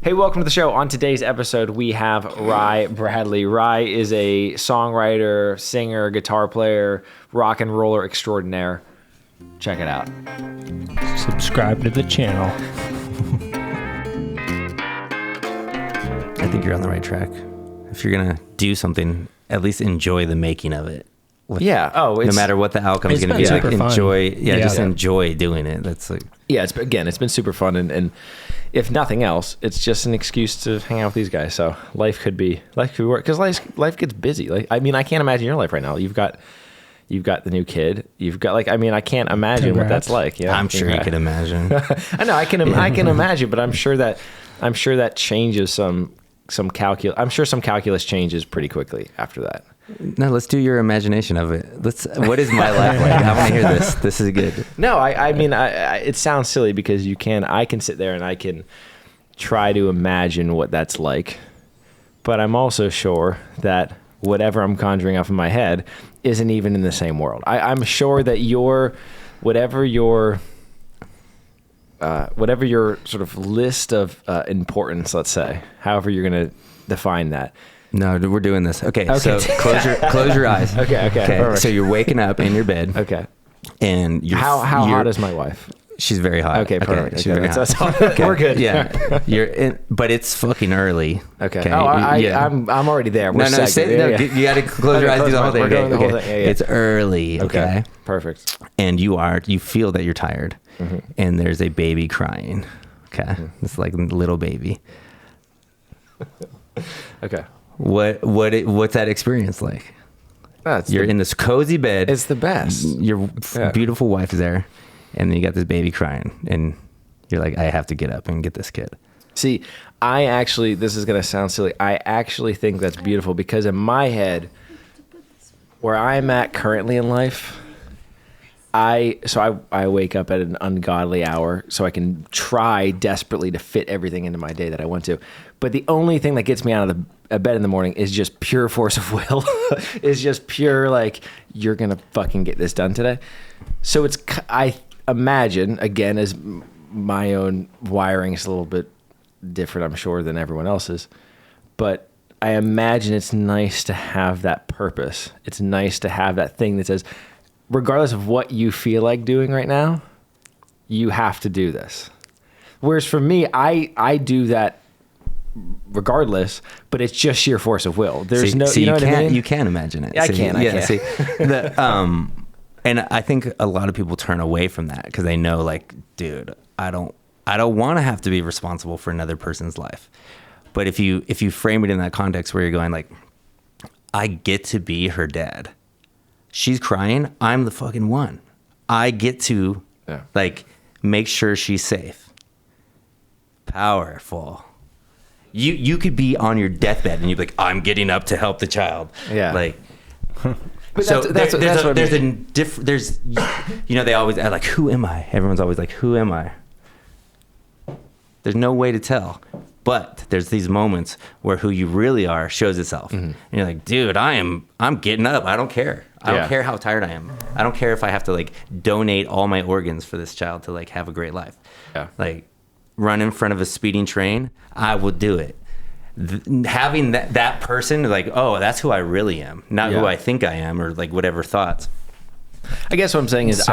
Hey, welcome to the show. On today's episode, we have Rye Bradley. Rye is a songwriter, singer, guitar player, rock and roller extraordinaire. Check it out. Subscribe to the channel. I think you're on the right track. If you're going to do something, at least enjoy the making of it. Yeah. Oh, no matter what the outcome is going to be, like, enjoy. Just enjoy doing it. That's like, yeah. It's been super fun, and if nothing else, it's just an excuse to hang out with these guys. So life could work because life gets busy. Like, I mean, I can't imagine your life right now. You've got the new kid. You've got I can't imagine what that's like. Yeah, I'm sure you can imagine. I know I can imagine, but I'm sure that changes some calculus. I'm sure some calculus changes pretty quickly after that. No, let's do your imagination of it. What is my life like? I want to hear this. This is good. No, I mean, it sounds silly because I can sit there and I can try to imagine what that's like, but I'm also sure that whatever I'm conjuring up in my head isn't even in the same world. I'm sure that whatever your sort of list of importance, let's say, however you're going to define that. No, we're doing this. Okay. So close your eyes. Okay. So you're waking up in your bed. Okay. And how hot is my wife? She's very hot. Okay, perfect. She's very hot. Okay. We're good. Yeah. But it's fucking early. Okay. Oh, I'm already there. You got to close your eyes. Do the whole thing. Okay. It's early. Okay. Perfect. And you feel that you're tired, mm-hmm. and there's a baby crying. Okay. Mm-hmm. It's like a little baby. Okay. What's that experience like? You're in this cozy bed. It's the best. Your beautiful wife is there, and then you got this baby crying, and you're like, I have to get up and get this kid. See, this is going to sound silly. I actually think that's beautiful because in my head, where I'm at currently in life, I wake up at an ungodly hour so I can try desperately to fit everything into my day that I want to. But the only thing that gets me out of the bed in the morning is just pure force of will. It's just pure, like, you're going to fucking get this done today. So I imagine, again, as my own wiring is a little bit different, I'm sure, than everyone else's. But I imagine it's nice to have that purpose. It's nice to have that thing that says, regardless of what you feel like doing right now, you have to do this. Whereas for me, I do that regardless, but it's just sheer force of will. There's you can't imagine it. I can. See, and I think a lot of people turn away from that because they know, like, dude, I don't want to have to be responsible for another person's life. But if you frame it in that context where you're going, like, I get to be her dad. She's crying. I'm the fucking one. I get to like make sure she's safe. Powerful. You could be on your deathbed and you'd be like, I'm getting up to help the child. Yeah. Like, but so there's they always ask, like, who am I? Everyone's always like, who am I? There's no way to tell. But there's these moments where who you really are shows itself. Mm-hmm. And you're like, dude, I'm getting up. I don't care. I don't care how tired I am. I don't care if I have to, like, donate all my organs for this child to, like, have a great life. Yeah. Like, run in front of a speeding train, I will do it. Having that person, like, oh, that's who I really am, not who I think I am, or, like, whatever thoughts. I guess what I'm saying is oh,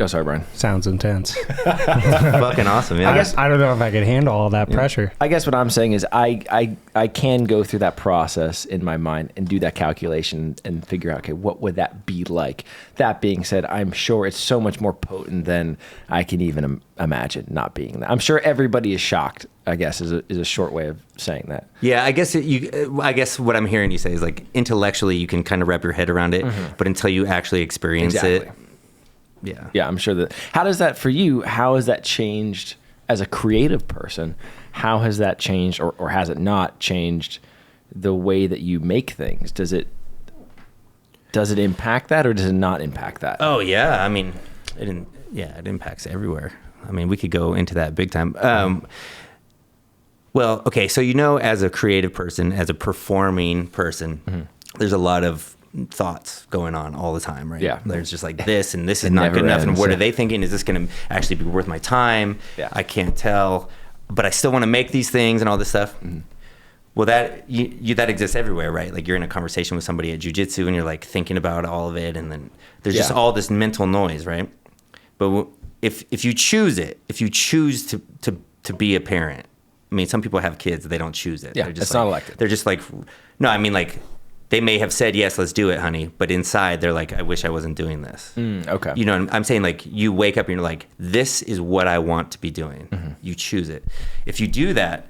sorry, Brian. Sounds intense. Fucking awesome. Yeah. I don't know if I could handle all that pressure. I guess what I'm saying is I can go through that process in my mind and do that calculation and figure out, okay, what would that be like? That being said, I'm sure it's so much more potent than I can even imagine not being that. I'm sure everybody is shocked, I guess, is a short way of saying that. Yeah, I guess what I'm hearing you say is, like, intellectually you can kind of wrap your head around it, mm-hmm. but until you actually experience it. Yeah, I'm sure that. How does that for you? How has that changed as a creative person? How has that changed, or has it not changed the way that you make things? Does it impact that, or does it not impact that? Oh yeah, I mean, it impacts everywhere. I mean, we could go into that big time. Well, okay, so, as a creative person, as a performing person, mm-hmm. there's a lot of thoughts going on all the time, right? Yeah. There's just like this, and this is not good enough, and what are they thinking? Is this going to actually be worth my time? Yeah. I can't tell. but I still want to make these things and all this stuff. Well, that that exists everywhere, right? Like you're in a conversation with somebody at jiu-jitsu and you're like thinking about all of it, and then there's just all this mental noise, right? But if you choose it, if you choose to be a parent, I mean, some people have kids, they don't choose it. Yeah, they're just it's not elected. They're just like, no, I mean, like they may have said, yes, let's do it, honey, but inside they're like, I wish I wasn't doing this. Okay. You know, I'm saying, like, you wake up and you're like, this is what I want to be doing. You choose it. If you do that,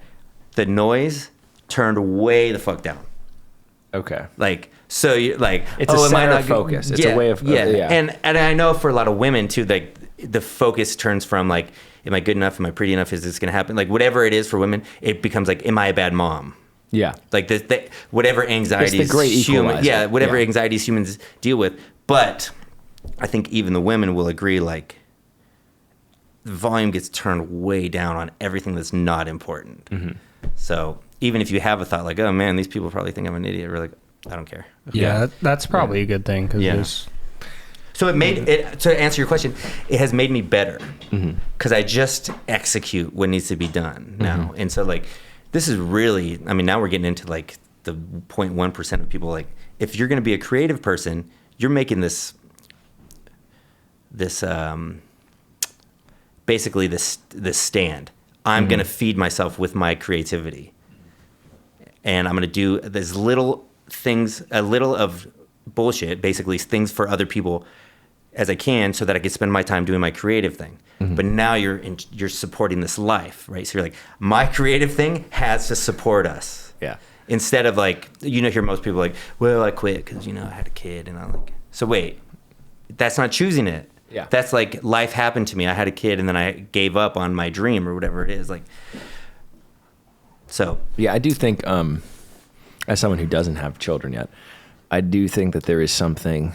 the noise turned way the fuck down. Okay. Like, so you like, It's a center of focus. It's a way of And I know for a lot of women too, like the focus turns from like, am I good enough? Am I pretty enough? Is this gonna happen? Like whatever it is for women, it becomes like, am I a bad mom? Yeah. Like whatever anxieties, It's the great equalizer. whatever anxieties humans deal with. But I think even the women will agree, like the volume gets turned way down on everything that's not important. So even if you have a thought like, oh man, these people probably think I'm an idiot, we're like, I don't care. Yeah, that's probably a good thing, because there's... So it made it, to answer your question, it has made me better because I just execute what needs to be done now. And so like, this is really, I mean, now we're getting into like the 0.1% of people. Like if you're going to be a creative person, you're making this basically this stand. I'm going to feed myself with my creativity. And I'm going to do these little things, a little of bullshit, basically things for other people as I can, so that I can spend my time doing my creative thing. But now you're supporting this life, right? So you're like, my creative thing has to support us. Yeah. Instead of like, you know, hear most people like, well, I quit because, you know, I had a kid. And I'm like, so wait, that's not choosing it. Yeah. That's like, life happened to me. I had a kid and then I gave up on my dream or whatever it is. Like, so. Yeah, I do think, as someone who doesn't have children yet, I do think that there's something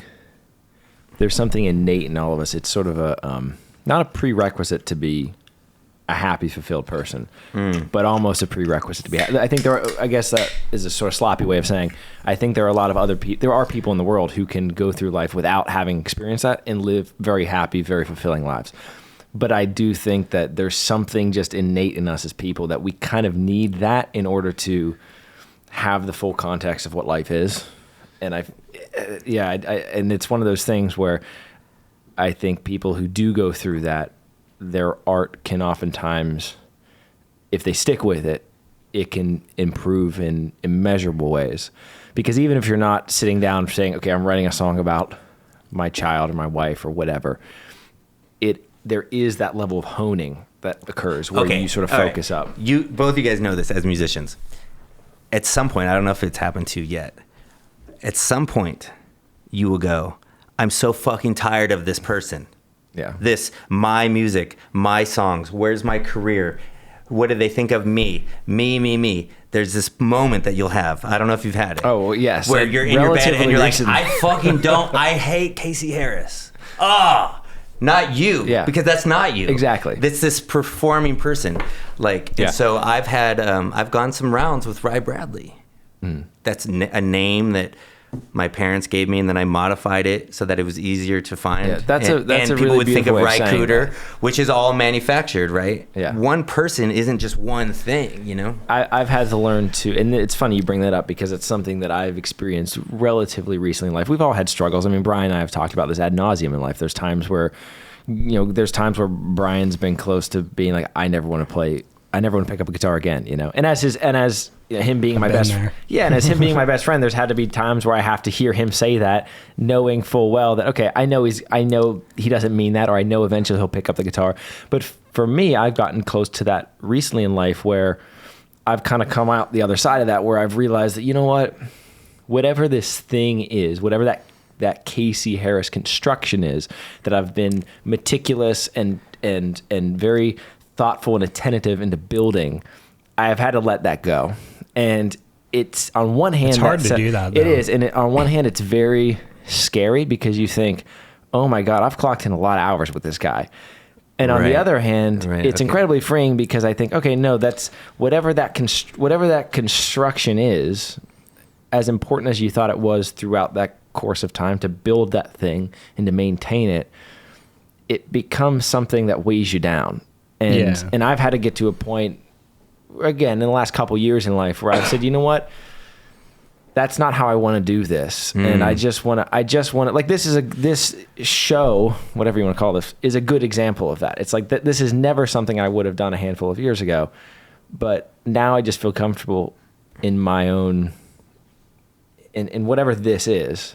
innate in all of us. It's sort of a, not a prerequisite to be a happy, fulfilled person, but almost a prerequisite to be happy. I think I guess that is a sort of sloppy way of saying, I think there are a lot of other people, there are people in the world who can go through life without having experienced that and live very happy, very fulfilling lives. But I do think that there's something just innate in us as people that we kind of need that in order to have the full context of what life is. And and it's one of those things where I think people who do go through that, their art can oftentimes, if they stick with it, it can improve in immeasurable ways. Because even if you're not sitting down saying, okay, I'm writing a song about my child or my wife or whatever, there is that level of honing that occurs where you sort of focus up. Both you guys know this as musicians. At some point, I don't know if it's happened to you yet, at some point, you will go, I'm so fucking tired of this person. Yeah. My music, my songs, where's my career? What do they think of me? Me. There's this moment that you'll have. I don't know if you've had it. Oh, well, yes. Where you're in your bed and you're like, I fucking don't, I hate Casey Harris. Not you. Yeah. Because that's not you. Exactly. It's this performing person. Like, and so I've had, I've gone some rounds with Ry Bradley. That's a name that my parents gave me, and then I modified it so that it was easier to find. Yeah, that's a people really would think of beautiful way of Ry saying Cooter, that. which is all manufactured, right? Yeah. One person isn't just one thing, you know? I've had to learn to, and it's funny you bring that up because it's something that I've experienced relatively recently in life. We've all had struggles. I mean, Brian and I have talked about this ad nauseum in life. There's times where, Brian's been close to being like, I never want to pick up a guitar again, you know? And as him being my best friend. Yeah, and as him being my best friend, there's had to be times where I have to hear him say that, knowing full well that, okay, I know he doesn't mean that, or I know eventually he'll pick up the guitar. But for me, I've gotten close to that recently in life where I've kind of come out the other side of that, where I've realized that, you know what, whatever this thing is, whatever that Casey Harris construction is, that I've been meticulous and very thoughtful and attentive into building, I have had to let that go. And it's, on one hand, it's hard to do that, though. It is. And on one hand, it's very scary because you think, oh my God, I've clocked in a lot of hours with this guy. And on the other hand, it's incredibly freeing because I think, okay, no, that's whatever that construction is, as important as you thought it was throughout that course of time to build that thing and to maintain it, it becomes something that weighs you down. And I've had to get to a point again, in the last couple years in life where I've said, you know what? That's not how I want to do this. And I just want to, like, this show, whatever you want to call this, is a good example of that. It's like, this is never something I would have done a handful of years ago, but now I just feel comfortable in my own, in whatever this is,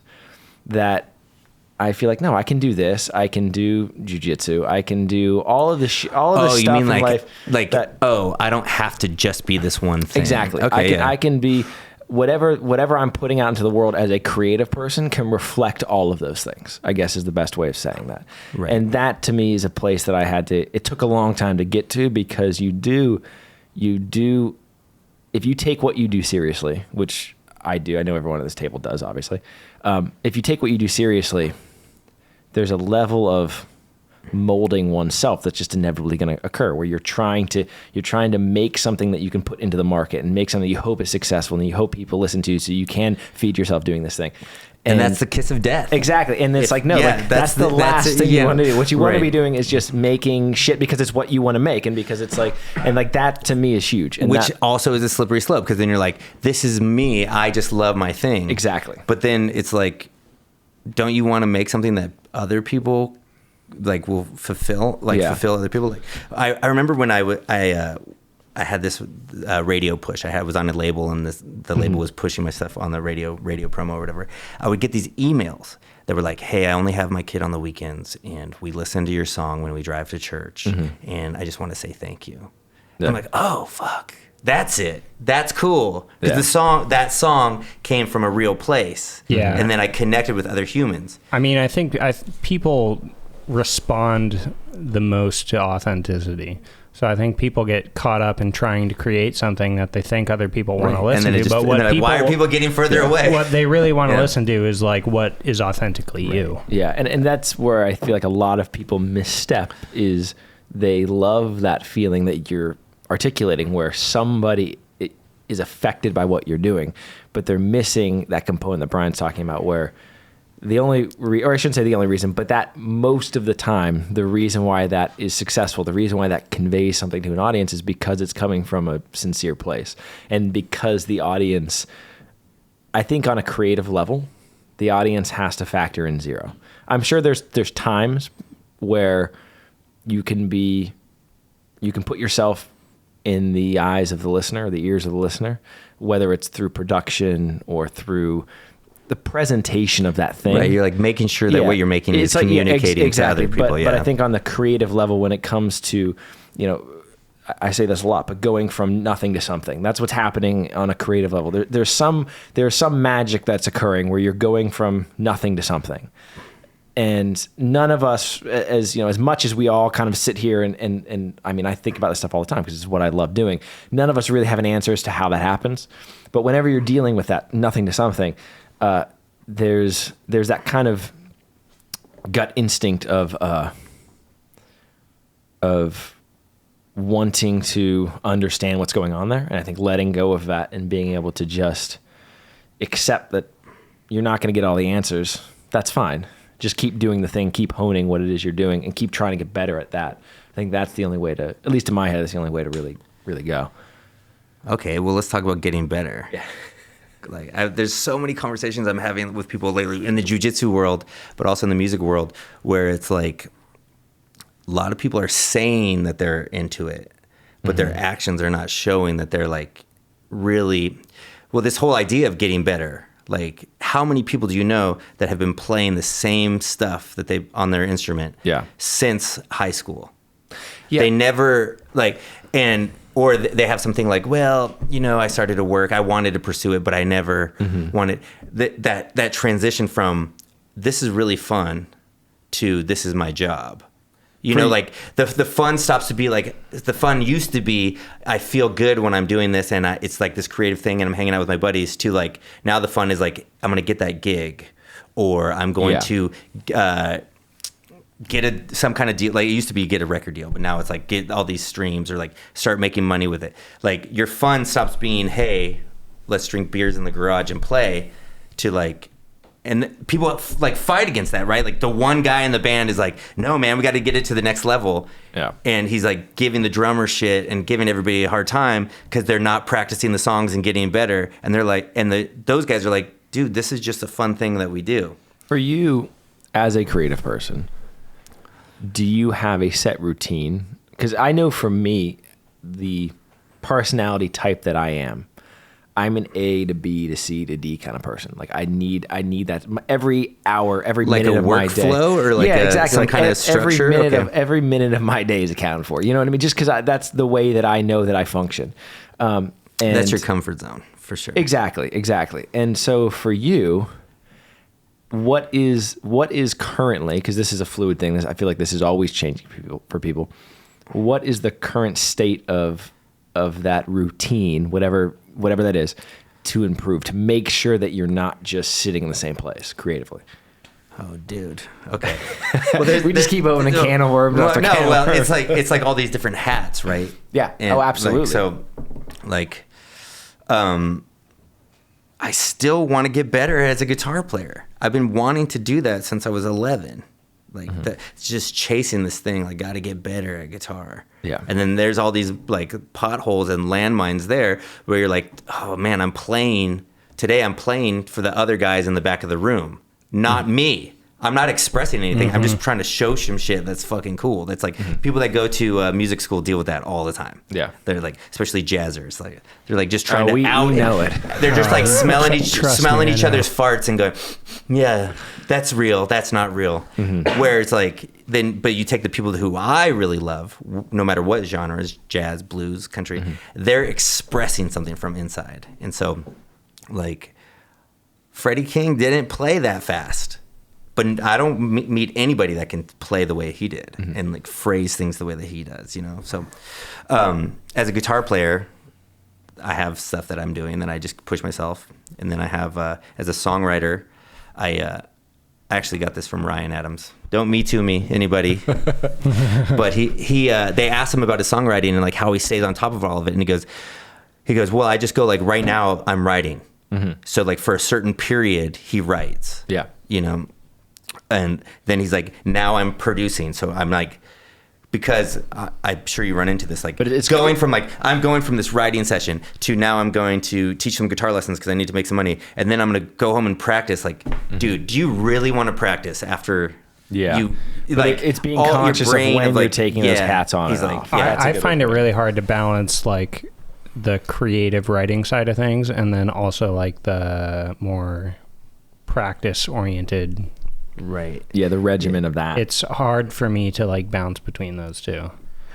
that I feel like, no, I can do this. I can do jujitsu. I can do all of this stuff you mean in life. I don't have to just be this one thing. Exactly. Okay, I can be whatever I'm putting out into the world as a creative person can reflect all of those things, I guess is the best way of saying that. Right. And that to me is a place that it took a long time to get to, because you do, if you take what you do seriously, which I do, I know everyone at this table does, obviously. If you take what you do seriously, there's a level of molding oneself that's just inevitably going to occur, where you're trying to make something that you can put into the market and make something you hope is successful and you hope people listen to, so you can feed yourself doing this thing. And that's the kiss of death. Exactly. And it's that's the last thing you want to do. What you want to be doing is just making shit because it's what you want to make, and because it's like, and like that to me is huge. And which also is a slippery slope, because then you're like, this is me. I just love my thing. Exactly. But then it's like, don't you want to make something that other people like will fulfill other people? Like I remember when I had this radio push. I was on a label, and the label was pushing my stuff on the radio promo or whatever. I would get these emails that were like, hey, I only have my kid on the weekends, and we listen to your song when we drive to church, and I just want to say thank you. Yeah. I'm like, oh, fuck. That's it. That's cool. Because that song came from a real place. Yeah. And then I connected with other humans. I mean, I think people respond the most to authenticity. So I think people get caught up in trying to create something that they think other people want to listen to. But why are people getting further away? What they really want to listen to is like what is authentically you. Yeah, and that's where I feel like a lot of people misstep, is they love that feeling that you're articulating, where somebody is affected by what you're doing, but they're missing that component that Brian's talking about, where the only, or I shouldn't say the only reason, but that most of the time, the reason why that is successful, the reason why that conveys something to an audience, is because it's coming from a sincere place. And because the audience, I think on a creative level, the audience has to factor in zero. I'm sure there's times where you can put yourself in the eyes of the listener, or the ears of the listener, whether it's through production or through the presentation of that thing. Right, you're like making sure that what you're making is communicating to other people. But I think on the creative level, when it comes to, I say this a lot, but going from nothing to something, that's what's happening on a creative level. There's some magic that's occurring where you're going from nothing to something. And none of us, as much as we all kind of sit here and I mean, I think about this stuff all the time because it's what I love doing. None of us really have an answer as to how that happens. But whenever you're dealing with that nothing to something, there's that kind of gut instinct of wanting to understand what's going on there. And I think letting go of that and being able to just accept that you're not going to get all the answers, that's fine. Just keep doing the thing, keep honing what it is you're doing, and keep trying to get better at that. I think that's the only way to, at least in my head, that's the only way to really, really go. Okay, well, let's talk about getting better. Yeah. There's so many conversations I'm having with people lately in the jiu-jitsu world, but also in the music world, where it's like a lot of people are saying that they're into it, but their actions are not showing that they're like really, well, this whole idea of getting better. Like, how many people do you know that have been playing the same stuff that they on their instrument since high school? Yeah. They never or they have something like, well, I started to work. I wanted to pursue it, but I never wanted that transition from this is really fun to this is my job. Like the fun stops to be like, the fun used to be, I feel good when I'm doing this, and it's like this creative thing, and I'm hanging out with my buddies, to like, now the fun is like, I'm going to get that gig, or I'm going to get some kind of deal. Like, it used to be get a record deal, but now it's like get all these streams, or like start making money with it. Like, your fun stops being, hey, let's drink beers in the garage and play, to like, and people like fight against that, right? Like the one guy in the band is like, no, man, we got to get it to the next level. Yeah. And he's like giving the drummer shit and giving everybody a hard time because they're not practicing the songs and getting better. And they're like, those guys are like, dude, this is just a fun thing that we do. For you, as a creative person, do you have a set routine? Because I know for me, the personality type that I am, I'm an A to B to C to D kind of person. Like I need that every hour, every like minute of my day. Like a workflow or like exactly. some like kind of structure? Every minute of my day is accounted for. You know what I mean? Just because that's the way that I know that I function. And that's your comfort zone for sure. Exactly. And so for you, what is currently, because this is a fluid thing, I feel like this is always changing for people. What is the current state of that routine, whatever that is, to improve, to make sure that you're not just sitting in the same place creatively? Oh, dude. Okay. Well, we just keep opening a can of worms. It's like all these different hats, right? Yeah. And absolutely. I still want to get better as a guitar player. I've been wanting to do that since I was 11. Like just chasing this thing, like got to get better at guitar. Yeah. And then there's all these like potholes and landmines there where you're like, oh man, I'm playing for the other guys in the back of the room, not me. I'm not expressing anything. I'm just trying to show some shit that's fucking cool. That's like people that go to music school deal with that all the time. Yeah. They're like, especially jazzers, like they're like just trying we know it. They're just like smelling each other's farts and going, yeah, that's real. That's not real. Where it's like, but you take the people who I really love, no matter what genre is, jazz, blues, country, they're expressing something from inside. And so like Freddie King didn't play that fast. But I don't meet anybody that can play the way he did and like phrase things the way that he does, you know? So as a guitar player, I have stuff that I'm doing that I just push myself. And then I have, as a songwriter, I actually got this from Ryan Adams. Don't Me Too me, anybody. But they asked him about his songwriting and like how he stays on top of all of it. And he goes, well, I just go like right now I'm writing. So like for a certain period, he writes. Yeah. You know? And then he's like, now I'm producing. So I'm like, because I'm sure you run into this, like, but it's going from like, I'm going from this writing session to now I'm going to teach some guitar lessons because I need to make some money. And then I'm going to go home and practice. Like, dude, do you really want to practice after you, like, it's being conscious of when you're taking those hats on and off. I find it really hard to balance like the creative writing side of things and then also like the more practice oriented. Right. Yeah, the regimen of that. It's hard for me to like bounce between those two.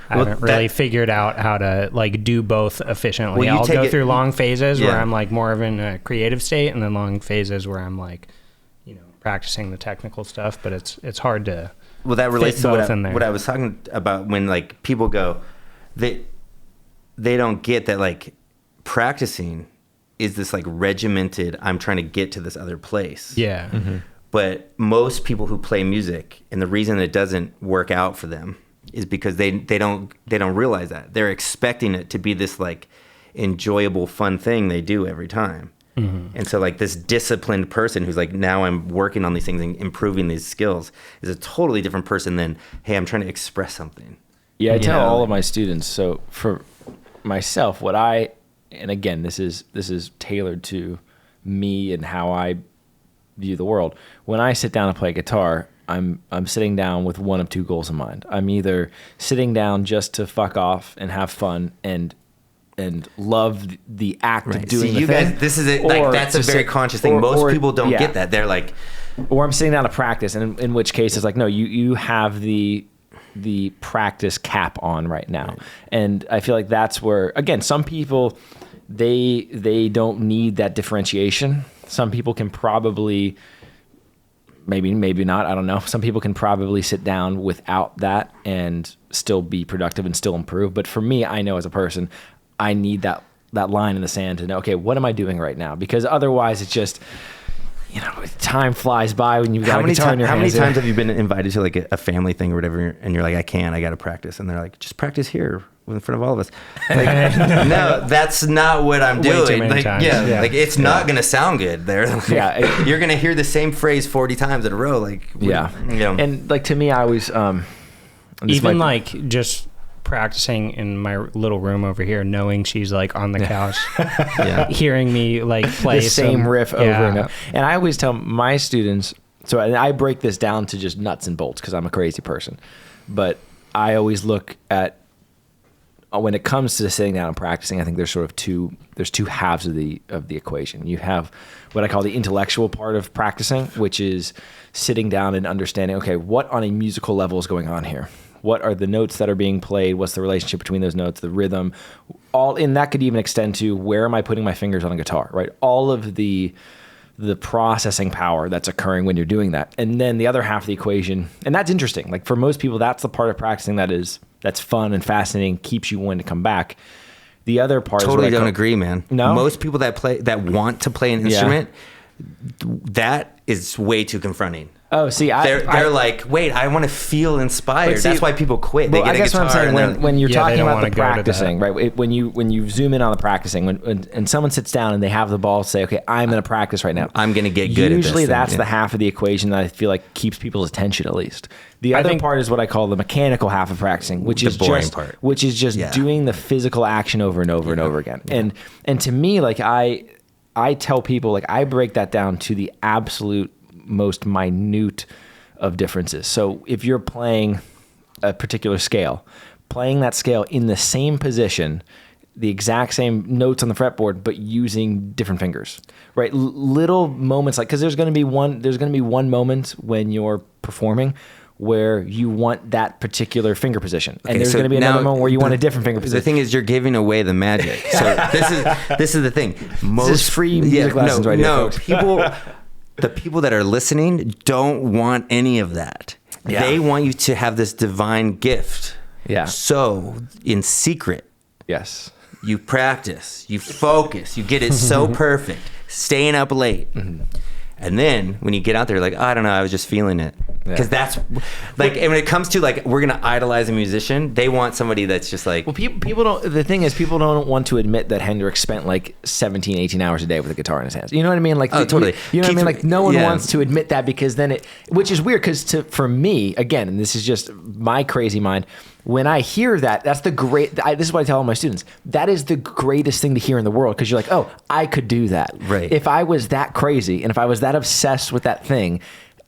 I haven't really figured out how to like do both efficiently. I'll go through long phases where I'm like more of in a creative state and then long phases where I'm like, you know, practicing the technical stuff, but it's hard to that relates to what I was talking about when like people go, they don't get that like practicing is this like regimented, I'm trying to get to this other place. Yeah. But most people who play music, and the reason it doesn't work out for them is because they don't realize that. They're expecting it to be this like enjoyable, fun thing they do every time. And so like this disciplined person who's like, now I'm working on these things and improving these skills is a totally different person than, hey, I'm trying to express something. Yeah, I tell all of my students. So for myself, and again, this is tailored to me and how I view the world. When I sit down to play guitar, I'm sitting down with one of two goals in mind. I'm either sitting down just to fuck off and have fun and love the act of doing the thing. Guys, this is it. Like that's a very conscious thing. Most people don't get that. They're like, or I'm sitting down to practice, and in which case it's like, no, you have the practice cap on right now, and I feel like that's where again some people they don't need that differentiation. Some people can probably, maybe not, I don't know. Some people can probably sit down without that and still be productive and still improve. But for me, I know as a person, I need that line in the sand to know, okay, what am I doing right now? Because otherwise it's just, time flies by when you've got a guitar in your hands. How many times have you been invited to like a family thing or whatever, and you're like, I got to practice, and they're like, just practice here in front of all of us. Like, no, that's not what I'm doing. Too many like, times. yeah, like it's not gonna sound good there. Like, Yeah, you're gonna hear the same phrase 40 times in a row. Like, and like to me, I always even like just practicing in my little room over here, knowing she's like on the couch, hearing me like play the same riff over and over. And I always tell my students, and I break this down to just nuts and bolts because I'm a crazy person, but I always look at, when it comes to sitting down and practicing, I think there's two halves of the equation. You have what I call the intellectual part of practicing, which is sitting down and understanding, okay, what on a musical level is going on here? What are the notes that are being played? What's the relationship between those notes, the rhythm? And that could even extend to, where am I putting my fingers on a guitar, right? All of the processing power that's occurring when you're doing that. And then the other half of the equation, and that's interesting. Like for most people, that's the part of practicing that's fun and fascinating, keeps you wanting to come back. The other part totally don't agree, man. No? Most people that want to play an instrument, that is way too confronting. Oh, see, they're like, wait, I want to feel inspired. That's why people quit. They get a guitar. What I'm saying, when you're talking about the practicing, right? When you zoom in on the practicing, and someone sits down and they have the ball, say, okay, I'm going to practice right now. I'm going to get good at this. Usually that's the half of the equation that I feel like keeps people's attention, at least. The other part is what I call the mechanical half of practicing, which is the boring part. Which is just doing the physical action over and over and over again. Yeah. And to me, like I tell people, like I break that down to the absolute most minute of differences. So if you're playing a particular scale, playing that scale in the same position, the exact same notes on the fretboard, but using different fingers, right? Little moments, like, because there's going to be one moment when you're performing where you want that particular finger position, and there's going to be another moment where you want a different finger position. The thing is, you're giving away the magic. So this is the thing. This is free music lessons right here, folks. The people that are listening don't want any of that. Yeah. They want you to have this divine gift. Yeah. So in secret, yes, you practice, you focus, you get it so perfect, staying up late. Mm-hmm. And then when you get out there, like, I don't know, I was just feeling it. Because that's like, and when it comes to like, we're going to idolize a musician, they want somebody that's just like. Well, people don't, the thing is, people don't want to admit that Hendrix spent like 17, 18 hours a day with a guitar in his hands. You know what I mean? Like, totally. You know what I mean? Like, no one wants to admit that, because then which is weird, because for me, again, and this is just my crazy mind, when I hear that, this is what I tell all my students. That is the greatest thing to hear in the world, because you're like, oh, I could do that. Right. If I was that crazy, and if I was that obsessed with that thing,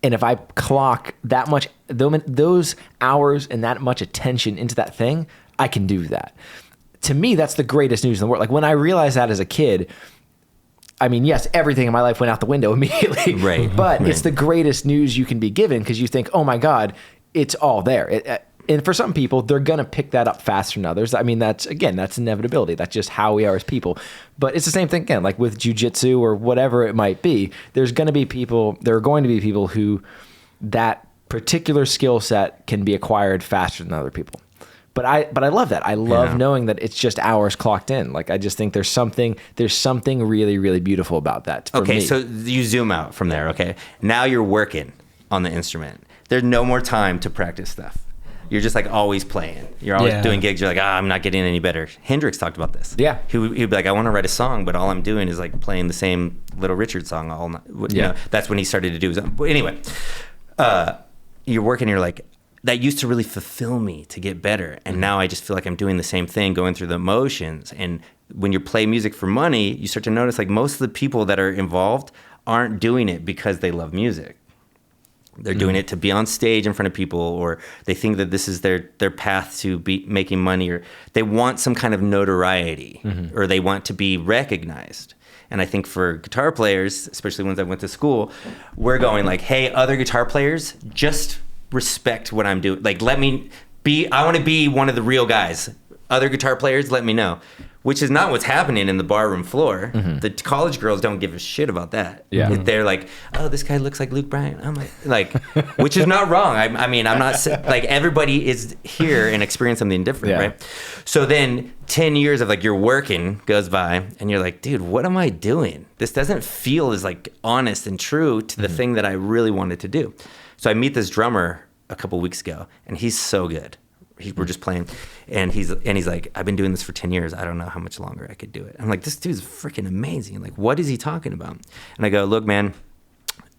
and if I clock that much, those hours and that much attention into that thing, I can do that. To me, that's the greatest news in the world. Like when I realized that as a kid, I mean, yes, everything in my life went out the window immediately. Right. But it's the greatest news you can be given, because you think, oh my God, it's all there. And for some people, they're going to pick that up faster than others. I mean, that's inevitability. That's just how we are as people. But it's the same thing, again, like with jujitsu or whatever it might be. There are going to be people who that particular skill set can be acquired faster than other people. But I love that. I love knowing that it's just hours clocked in. Like, I just think there's something really, really beautiful about that for me. So you zoom out from there, okay? Now you're working on the instrument. There's no more time to practice stuff. You're just like always playing. You're always doing gigs. You're like, I'm not getting any better. Hendrix talked about this. Yeah. He'd be like, I want to write a song, but all I'm doing is like playing the same Little Richard song all night. You know, that's when he started to do his own. But anyway, you're working, you're like, that used to really fulfill me to get better. And now I just feel like I'm doing the same thing, going through the motions. And when you play music for money, you start to notice like most of the people that are involved aren't doing it because they love music. They're doing it to be on stage in front of people, or they think that this is their path to be making money, or they want some kind of notoriety, or they want to be recognized. And I think for guitar players, especially ones that went to school, we're going like, hey, other guitar players, just respect what I'm doing. Like, I want to be one of the real guys. other guitar players, let me know. Which is not what's happening in the barroom floor. Mm-hmm. The college girls don't give a shit about that. Yeah. They're like, oh, this guy looks like Luke Bryan. I'm like, which is not wrong. I mean, I'm not like, everybody is here and experience something different, right? So then 10 years of like you're working goes by and you're like, dude, what am I doing? This doesn't feel as like honest and true to the thing that I really wanted to do. So I meet this drummer a couple weeks ago and he's so good. We're just playing, and he's like, I've been doing this for 10 years. I don't know how much longer I could do it. I'm like, this dude's freaking amazing. Like, what is he talking about? And I go, look, man,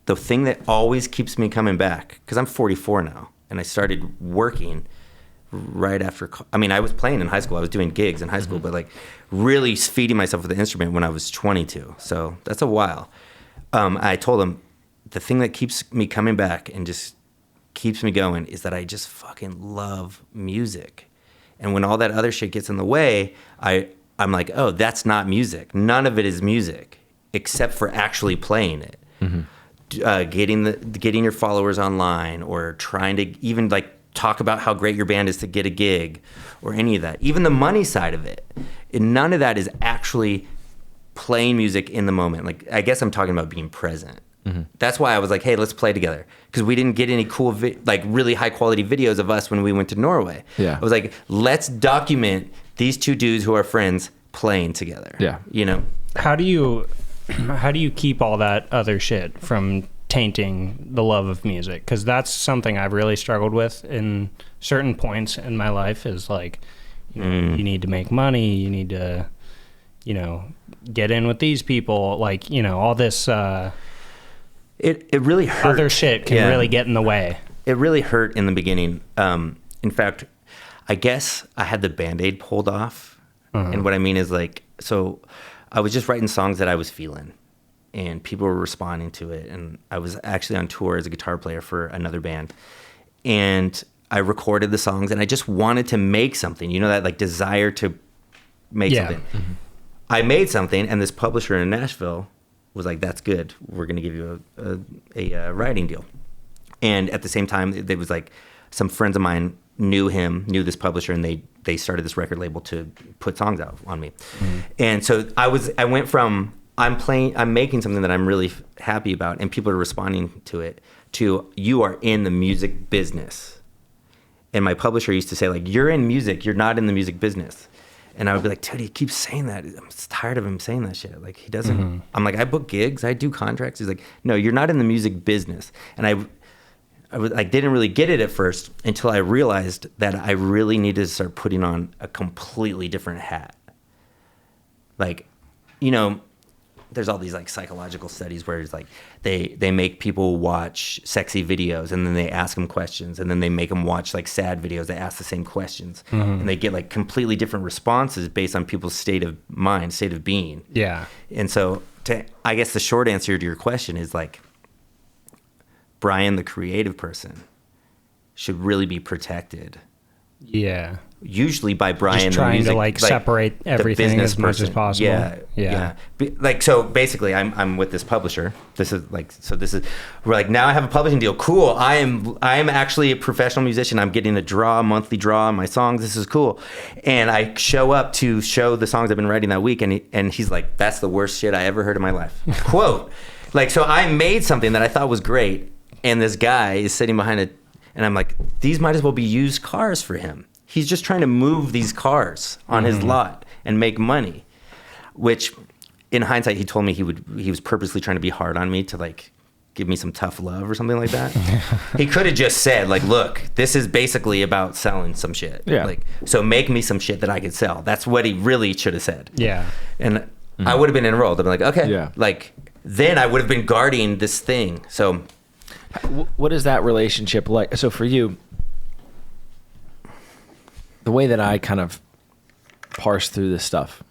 the thing that always keeps me coming back, because I'm 44 now, and I started working right after. I mean, I was playing in high school. I was doing gigs in high school, but like really feeding myself with the instrument when I was 22. So that's a while. I told him the thing that keeps me coming back and just keeps me going is that I just fucking love music. And when all that other shit gets in the way, I'm like, oh, that's not music. None of it is music except for actually playing it. Getting your followers online, or trying to even like talk about how great your band is to get a gig, or any of that. Even the money side of it. And none of that is actually playing music in the moment. Like, I guess I'm talking about being present. That's why I was like, hey, let's play together. Because we didn't get any cool, like really high quality videos of us when we went to Norway. Yeah. I was like, let's document these two dudes who are friends playing together. Yeah. You know? How do you keep all that other shit from tainting the love of music? Because that's something I've really struggled with in certain points in my life, is like, you know, you need to make money, you need to, you know, get in with these people, like, you know, all this It really hurt. Other shit can really get in the way. It really hurt in the beginning. In fact, I guess I had the Band-Aid pulled off. And what I mean is like, so I was just writing songs that I was feeling, and people were responding to it. And I was actually on tour as a guitar player for another band. And I recorded the songs, and I just wanted to make something, you know, that like desire to make something. I made something, and this publisher in Nashville was like, that's good. We're going to give you a writing deal. And at the same time, there was like some friends of mine knew this publisher, and they started this record label to put songs out on me. And so I went from I'm making something that I'm really happy about and people are responding to it, to you are in the music business. And my publisher used to say like, you're in music, you're not in the music business. And I would be like, dude, he keeps saying that. I'm tired of him saying that shit. Like, he doesn't. I'm like, I book gigs, I do contracts. He's like, no, you're not in the music business. And I didn't really get it at first until I realized that I really needed to start putting on a completely different hat. Like, you know, there's all these like psychological studies where it's like they make people watch sexy videos and then they ask them questions, and then they make them watch like sad videos. They ask the same questions, and they get like completely different responses based on people's state of mind, state of being. Yeah. And so I guess the short answer to your question is like, Brian, the creative person, should really be protected. Yeah. Usually by Brian, just trying the music, to like separate everything as much as possible. Yeah. Like, so basically I'm with this publisher. We're like, now I have a publishing deal. Cool. I am actually a professional musician. I'm getting a monthly draw on my songs. This is cool. And I show up to show the songs I've been writing that week. And he's like, that's the worst shit I ever heard in my life. Quote. Like, so I made something that I thought was great. And this guy is sitting behind it. And I'm like, these might as well be used cars for him. He's just trying to move these cars on his lot and make money, which in hindsight, he told me he was purposely trying to be hard on me to like give me some tough love or something like that. He could have just said like, look, this is basically about selling some shit. Yeah. Like, so make me some shit that I could sell. That's what he really should have said. Yeah. And I would have been enrolled. I'd be like, okay. Yeah. Like, then I would have been guarding this thing. So what is that relationship like? So for you, the way that I kind of parse through this stuff.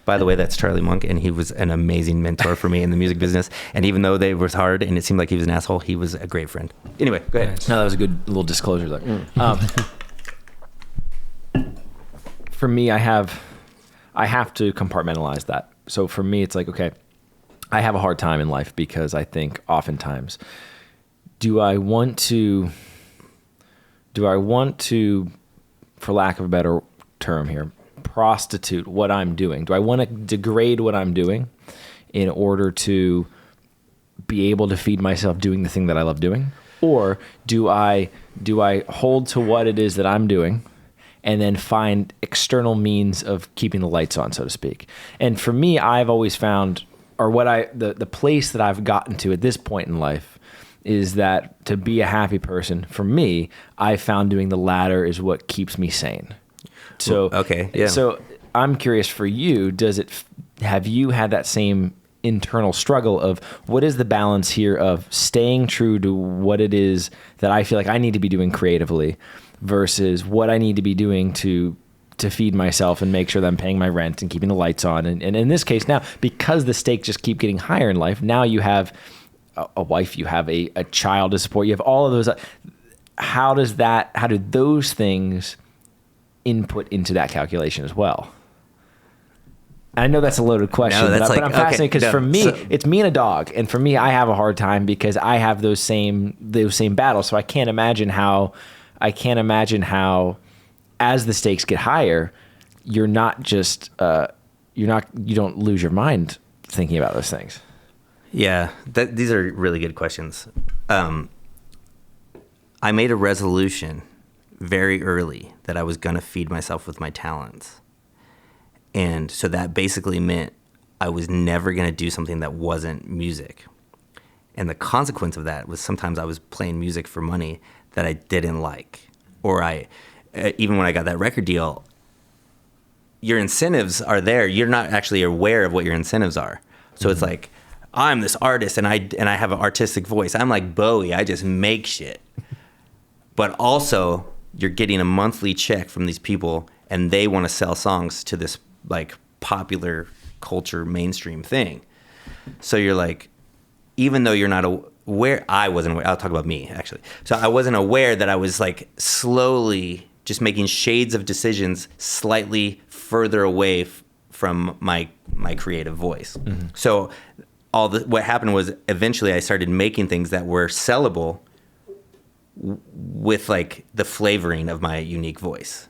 By the way, that's Charlie Monk, and he was an amazing mentor for me in the music business. And even though they was hard and it seemed like he was an asshole, he was a great friend. Anyway, go ahead. No, that was a good little disclosure there. For me, I have to compartmentalize that. So for me, it's like, okay, I have a hard time in life because I think oftentimes, do I want to, for lack of a better term here, prostitute what I'm doing? Do I want to degrade what I'm doing in order to be able to feed myself doing the thing that I love doing? Or do I hold to what it is that I'm doing and then find external means of keeping the lights on, so to speak? And for me, I've always found, or the place that I've gotten to at this point in life is that to be a happy person, for me, I found doing the latter is what keeps me sane. So, okay, yeah. So I'm curious for you, have you had that same internal struggle of what is the balance here of staying true to what it is that I feel like I need to be doing creatively versus what I need to be doing to feed myself and make sure that I'm paying my rent and keeping the lights on. And in this case now, because the stakes just keep getting higher in life, now you have a wife, you have a child to support, you have all of those. How do those things input into that calculation as well? I know that's a loaded question, but I'm fascinated because for me, it's me and a dog. And for me, I have a hard time because I have those same battles. So I can't imagine how, as the stakes get higher, you don't lose your mind thinking about those things. Yeah, these are really good questions. I made a resolution very early that I was going to feed myself with my talents. And so that basically meant I was never going to do something that wasn't music. And the consequence of that was sometimes I was playing music for money that I didn't like. Or even when I got that record deal, your incentives are there. You're not actually aware of what your incentives are. So it's like, I'm this artist and I have an artistic voice. I'm like Bowie. I just make shit. But also, you're getting a monthly check from these people and they want to sell songs to this like popular culture mainstream thing. So you're like, even though you're not aware, I wasn't aware, I'll talk about me actually. So I wasn't aware that I was like slowly just making shades of decisions slightly further away from my creative voice. Mm-hmm. So what happened was eventually I started making things that were sellable with like the flavoring of my unique voice.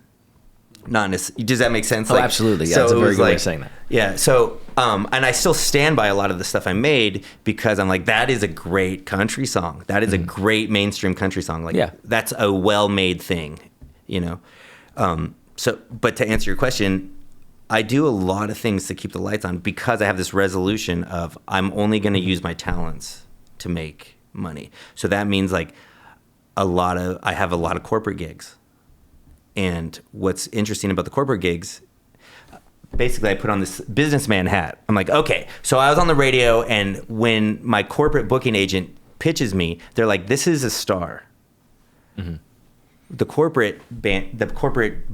Does that make sense? Oh, absolutely. Yeah, that's a very good way of saying that. Yeah. So, and I still stand by a lot of the stuff I made because I'm like, that is a great country song. That is a great mainstream country song. Like, that's a well-made thing, you know? But to answer your question, I do a lot of things to keep the lights on because I have this resolution of I'm only going to use my talents to make money. So that means like I have a lot of corporate gigs. And what's interesting about the corporate gigs, basically I put on this businessman hat. I'm like, okay, so I was on the radio and when my corporate booking agent pitches me, they're like, this is a star. Mm-hmm. The corporate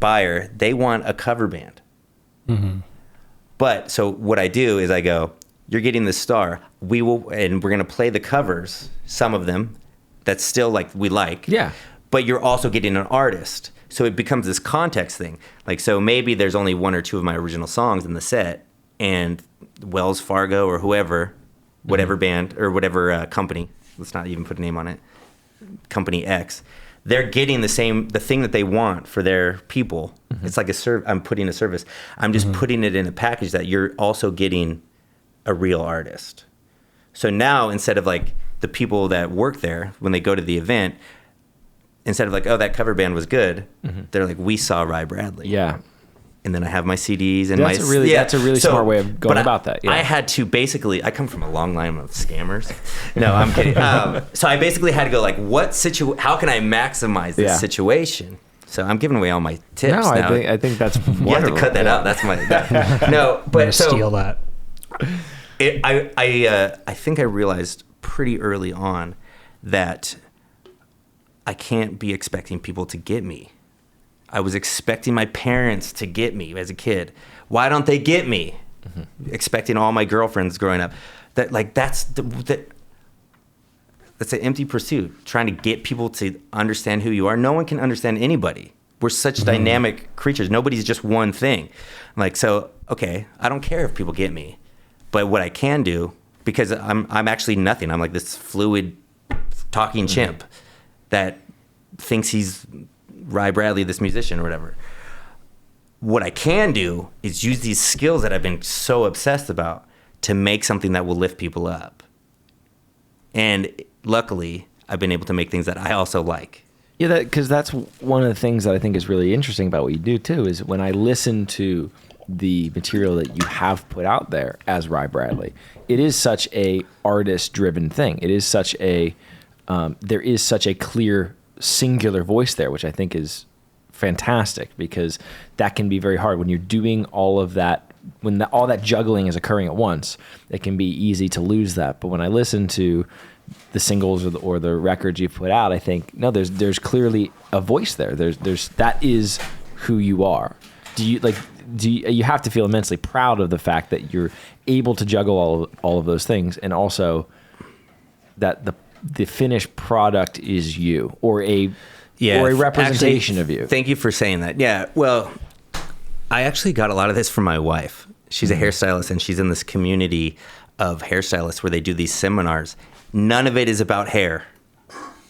buyer, they want a cover band. Mm-hmm. But so what I do is I go, you're getting the star. And we're going to play the covers, some of them that's still like we like. Yeah. But you're also getting an artist. So it becomes this context thing. Like, so maybe there's only one or two of my original songs in the set and Wells Fargo or whoever, whatever band or whatever company, let's not even put a name on it, Company X, they're getting the thing that they want for their people. Mm-hmm. It's like I'm putting a service. I'm just putting it in a package that you're also getting a real artist. So now instead of like the people that work there, when they go to the event, instead of like, oh, that cover band was good, they're like, we saw Ry Bradley. Yeah. And then I have my CDs and that's a really smart way of going about that. Yeah. I had to I come from a long line of scammers. No, I'm kidding. So I basically had to go like, how can I maximize this situation? So I'm giving away all my tips now. I think that's wonderful. You have to cut that out. That's no, but steal that. I think I realized pretty early on that I can't be expecting people to get me. I was expecting my parents to get me as a kid. Why don't they get me? Mm-hmm. Expecting all my girlfriends growing up. That's an empty pursuit. Trying to get people to understand who you are. No one can understand anybody. We're such dynamic creatures. Nobody's just one thing. Like, so, okay, I don't care if people get me. But what I can do, because I'm actually nothing. I'm like this fluid talking chimp that thinks he's Ry Bradley, this musician or whatever. what I can do is use these skills that I've been so obsessed about to make something that will lift people up. And luckily, I've been able to make things that I also like. Yeah, because that's one of the things that I think is really interesting about what you do too, is when I listen to the material that you have put out there as Rye Bradley, it is such a artist-driven thing. It is such a, there is such a clear, singular voice there, which I think is fantastic, because that can be very hard when you're doing all of that. When all that juggling is occurring at once, it can be easy to lose that. But when I listen to the singles or the records you've put out, I think, no, there's clearly a voice there. There's that is who you are. You have to feel immensely proud of the fact that you're able to juggle all of those things, and also that the finished product is you, or a representation of you. Thank you for saying that. Yeah, well, I actually got a lot of this from my wife. She's a hairstylist, and she's in this community of hairstylists where they do these seminars. None of it is about hair.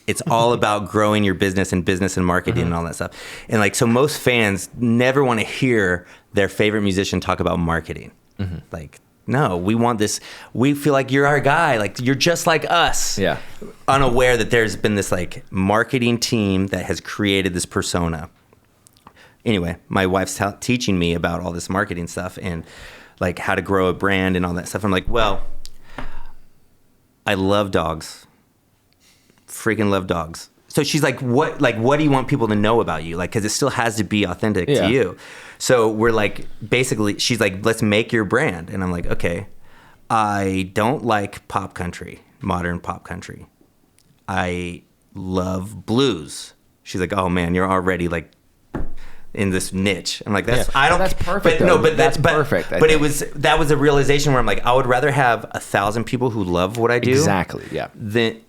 It's all about growing your business and marketing and all that stuff. And like, so most fans never want to hear their favorite musician talk about marketing. Like, no, we want this. We feel like you're our guy. Like, you're just like us. Yeah. Unaware that there's been this like marketing team that has created this persona. Anyway, my wife's teaching me about all this marketing stuff and like how to grow a brand and all that stuff. I'm like, well, I love dogs. Freaking love dogs. So she's like, what do you want people to know about you? Like, because it still has to be authentic to you. So we're like, basically, she's like, let's make your brand. And I'm like, okay, I don't like pop country, modern pop country. I love blues. She's like, oh man, you're already like in this niche. I'm like, that's perfect. But that's perfect. That was a realization where I'm like, I would rather have 1,000 people who love what I do. Exactly. Yeah.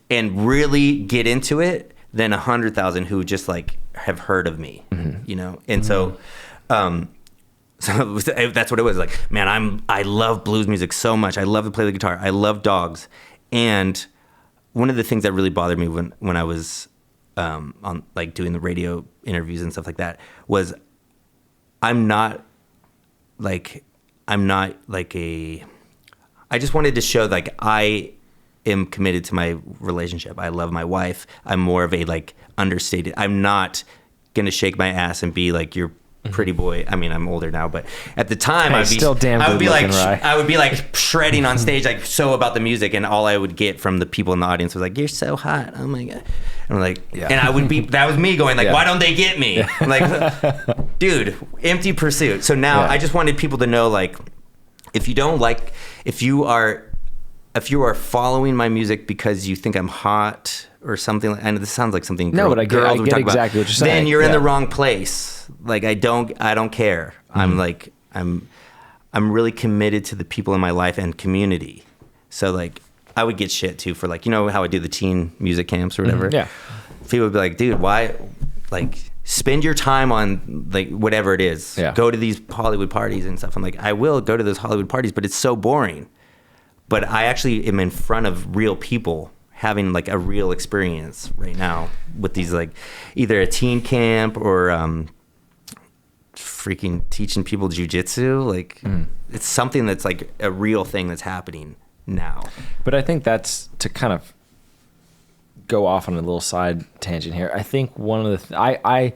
And really get into it than 100,000 who just like have heard of me, you know? And so that's what it was like, man, I love blues music so much. I love to play the guitar. I love dogs. And one of the things that really bothered me when I was on like doing the radio interviews and stuff like that was I just wanted to show like I am committed to my relationship. I love my wife. I'm more of a like understated. I'm not gonna shake my ass and be like your pretty boy. I mean, I'm older now, but at the time, I would be like shredding on stage, like so about the music, and all I would get from the people in the audience was like, "You're so hot." Oh my god! And I'm like, and that was me going like, "Why don't they get me?" I'm like, dude, empty pursuit. So now I just wanted people to know, like, if you are following my music because you think I'm hot or something, like, and this sounds like something but I get exactly what you're saying. Then you're in the wrong place. Like, I don't care. I'm like, I'm really committed to the people in my life and community. So like, I would get shit too for like, you know how I do the teen music camps or whatever. Yeah. People would be like, dude, why, like, spend your time on like whatever it is. Yeah. Go to these Hollywood parties and stuff. I'm like, I will go to those Hollywood parties, but it's so boring. But I actually am in front of real people having like a real experience right now with these, like, either a teen camp or freaking teaching people jujitsu. Like, it's something that's like a real thing that's happening now. But I think that's, to kind of go off on a little side tangent here, I think one of the I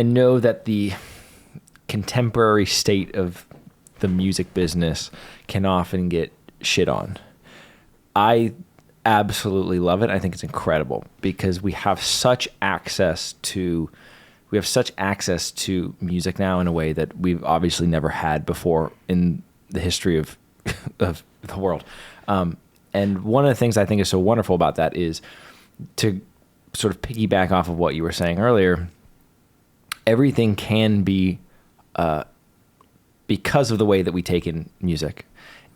know that the contemporary state of the music business can often get shit on. I absolutely love it. I think it's incredible because we have such access to music now in a way that we've obviously never had before in the history of the world. And one of the things I think is so wonderful about that is, to sort of piggyback off of what you were saying earlier, everything can be, because of the way that we take in music,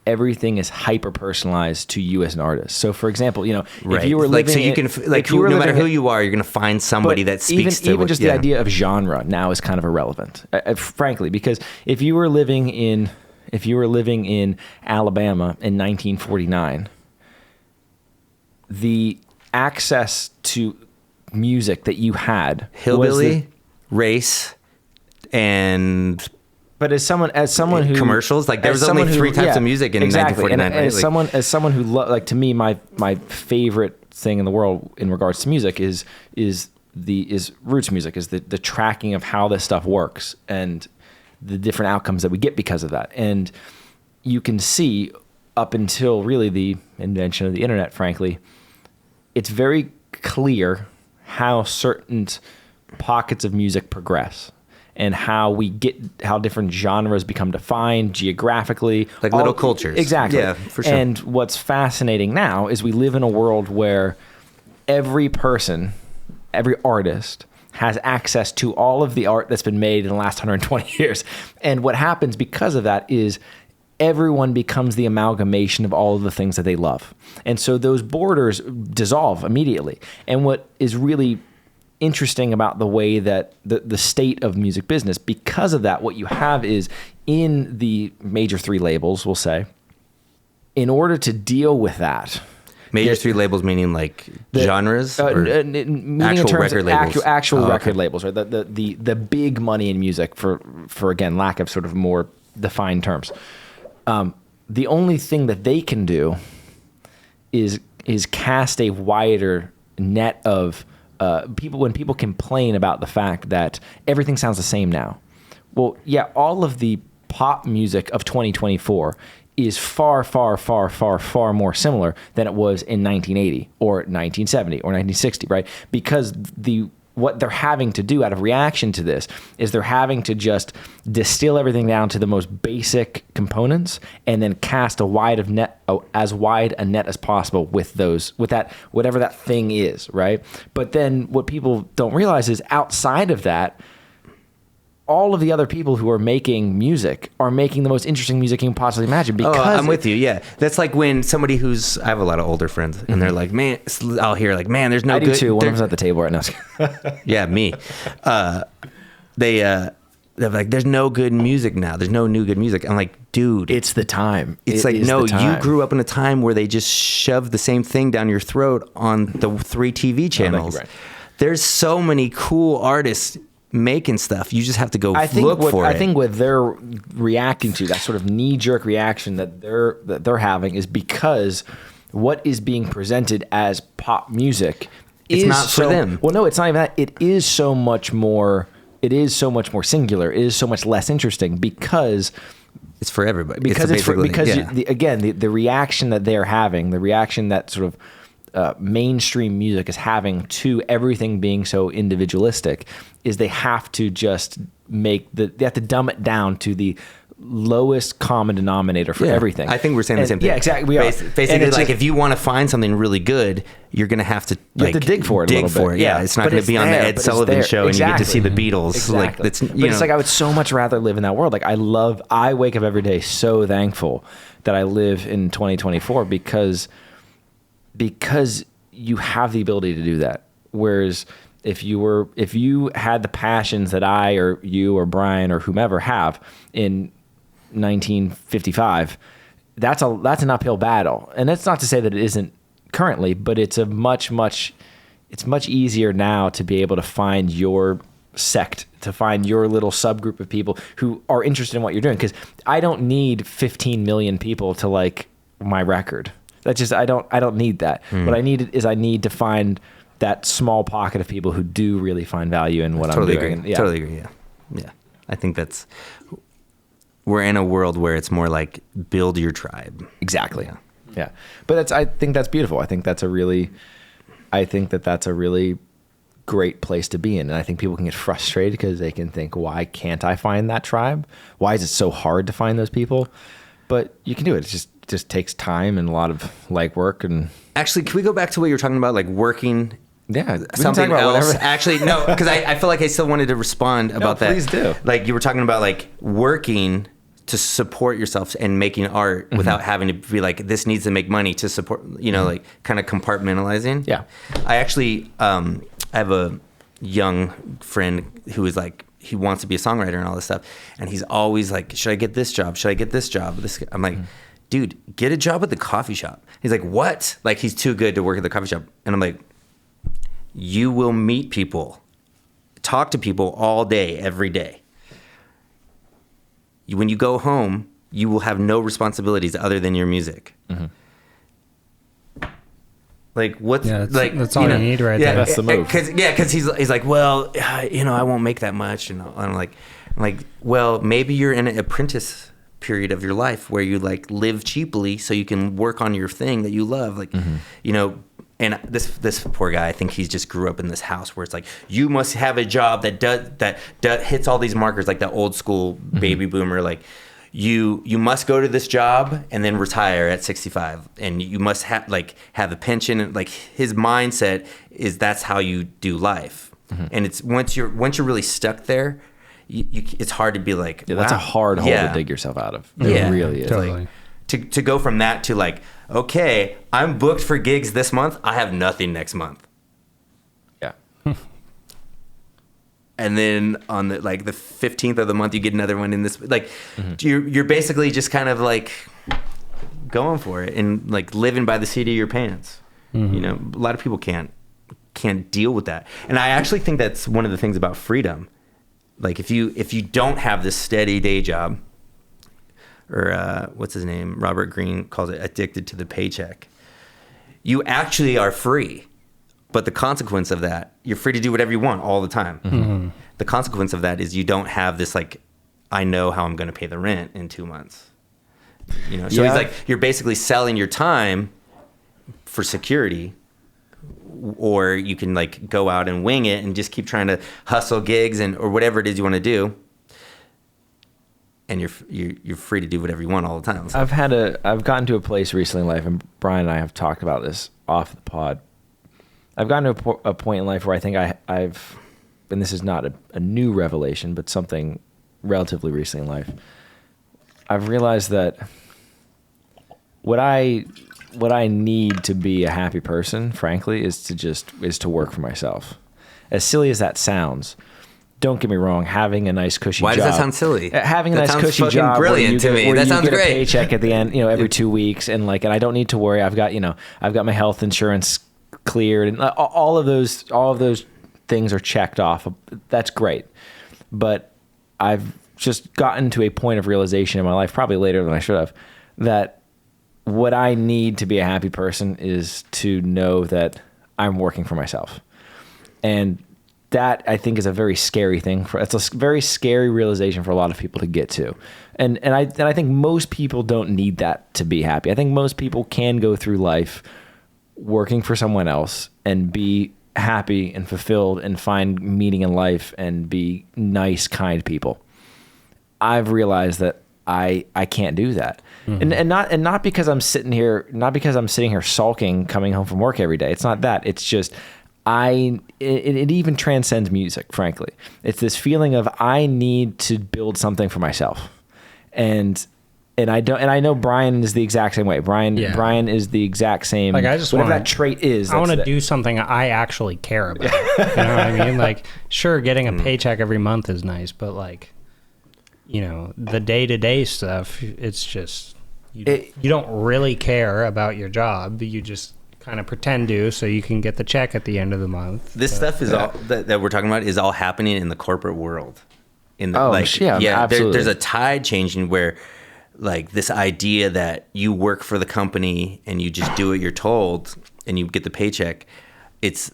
everything is hyper personalized to you as an artist. So, for example, you know, if you were living, no matter who you are, you're going to find somebody that speaks to even just the idea of genre now is kind of irrelevant, frankly, because if you were living in Alabama in 1949, the access to music that you had hillbilly, race, and But as someone who commercials, like there was only three types of music in 1949. And as someone who like to me, my favorite thing in the world in regards to music is roots music, is the tracking of how this stuff works and the different outcomes that we get because of that. And you can see up until really the invention of the internet, frankly, it's very clear how certain pockets of music progress and how different genres become defined geographically. Like little cultures. Exactly. Yeah, for sure. And what's fascinating now is we live in a world where every person, every artist has access to all of the art that's been made in the last 120 years. And what happens because of that is everyone becomes the amalgamation of all of the things that they love. And so those borders dissolve immediately. And what is really interesting about the way that the state of music business, because of that, what you have is in the major three labels, we'll say, in order to deal with that. Major three labels meaning like genres or actual record labels? Actual record labels, right? The big money in music for again, lack of sort of more defined terms. The only thing that they can do is cast a wider net of people. When people complain about the fact that everything sounds the same now, well, yeah, all of the pop music of 2024 is far, far, far, far, far more similar than it was in 1980 or 1970 or 1960, right? Because what they're having to do out of reaction to this is they're having to just distill everything down to the most basic components and then cast as wide a net as possible with that, whatever that thing is, right? But then what people don't realize is outside of that, all of the other people who are making music are making the most interesting music you can possibly imagine. Because I'm with you. Yeah. That's like when somebody I have a lot of older friends and they're like, man, I'll hear like, man, there's no good. I do too. One of them's at the table right now. Yeah, me. They're like, there's no good music now. There's no new good music. I'm like, dude, it's the time. It's like, no, you grew up in a time where they just shoved the same thing down your throat on the 3 TV channels. Right. There's so many cool artists making stuff. You just have to go look for it. I think what they're reacting to, that sort of knee-jerk reaction that they're having, is because what is being presented as pop music is not for them. Well, no, it's not even that. It is so much more. It is so much more singular. It is so much less interesting because it's for everybody. Because the reaction that they're having, the reaction that sort of mainstream music is having to everything being so individualistic, is they have to just they have to dumb it down to the lowest common denominator for everything. I think we're saying the same thing. Yeah, exactly. We are. Basically, like if you want to find something really good, you're going to have to dig for it a little bit. Yeah, it's not going to be on the Ed Sullivan show and you get to see the Beatles. Exactly. It's like I would so much rather live in that world. Like I wake up every day so thankful that I live in 2024 because you have the ability to do that. Whereas if you had the passions that I or you or Brian or whomever have in 1955, that's an uphill battle. And that's not to say that it isn't currently, but it's much easier now to be able to find your sect, to find your little subgroup of people who are interested in what you're doing. Because I don't need 15 million people to like my record. That's just I don't need that. What I need to find that small pocket of people who do really find value in what I'm doing. Totally agree. Yeah. I think we're in a world where it's more like build your tribe. Exactly. Yeah. But I think that's beautiful. I think that's a really great place to be in. And I think people can get frustrated because they can think, why can't I find that tribe? Why is it so hard to find those people? But you can do it. It just takes time and a lot of legwork. And actually, can we go back to what you were talking about, like working? Yeah, something else. Whatever. Actually, no, because I feel like I still wanted to respond about that. Please do. Like you were talking about, like working to support yourself and making art without having to be like, this needs to make money to support. Like kind of compartmentalizing. Yeah. I actually I have a young friend who is like, he wants to be a songwriter and all this stuff, and he's always like, should I get this job? Should I get this job? I'm like, dude, get a job at the coffee shop. He's like, what? Like he's too good to work at the coffee shop. And I'm like, you will meet people, talk to people all day, every day. when you go home, you will have no responsibilities other than your music. Like what's that's all you need right there. That's the move. Because he's like, well, I won't make that much, and I'm like, well, maybe you're in an apprentice period of your life where you like live cheaply so you can work on your thing that you love, like And this poor guy, I think he just grew up in this house where it's like, you must have a job that hits all these markers, like the old school baby boomer, like. You must go to this job and then retire at 65, and you must have a pension. Like his mindset is that's how you do life, and it's once you're really stuck there, it's hard to be like. Yeah, that's a hard hole to dig yourself out of. It really is. Totally. Like, to go from that to like, okay, I'm booked for gigs this month. I have nothing next month. Yeah. And then on the 15th of the month, you get another one in this. Like, you're basically just kind of like going for it and like living by the seat of your pants. A lot of people can't deal with that. And I actually think that's one of the things about freedom. Like if you don't have this steady day job, or what's his name? Robert Greene calls it addicted to the paycheck. You actually are free. But the consequence of that, you're free to do whatever you want all the time. The consequence of that is you don't have this like, I know how I'm going to pay the rent in 2 months. So he's like, you're basically selling your time for security, or you can like go out and wing it and just keep trying to hustle gigs or whatever it is you want to do. And you're free to do whatever you want all the time. So. I've gotten to a place recently in life, and Brian and I have talked about this off the pod. I've gotten to a point in life where I think I've, and this is not a new revelation, but something relatively recent in life. I've realized that what I need to be a happy person, frankly, is to work for myself. As silly as that sounds, don't get me wrong. Having a nice cushy job. Why does that sound silly? Having a nice cushy job, brilliant to me. That sounds great. A paycheck at the end, every 2 weeks, and I don't need to worry. I've got my health insurance cleared, and all of those things are checked off. That's great, but I've just gotten to a point of realization in my life, probably later than I should have, that what I need to be a happy person is to know that I'm working for myself, and that I think is a very scary thing. It's a very scary realization for a lot of people to get to, and I think most people don't need that to be happy. I think most people can go through life working for someone else and be happy and fulfilled and find meaning in life and be nice, kind people. I've realized that I can't do that. And not because I'm sitting here sulking coming home from work every day. It's not that. It's just it even transcends music, frankly. It's this feeling of I need to build something for myself. And I know Brian is the exact same way. Brian is the exact same. Like I just whatever that trait is. I want to do something I actually care about. You know what I mean? Like, sure, getting a paycheck every month is nice, but like, the day-to-day stuff, it's just you don't really care about your job. You just kind of pretend to, so you can get the check at the end of the month. This stuff is all that we're talking about is all happening in the corporate world. Absolutely. There's a tide changing where. Like this idea that you work for the company and you just do what you're told and you get the paycheck, it's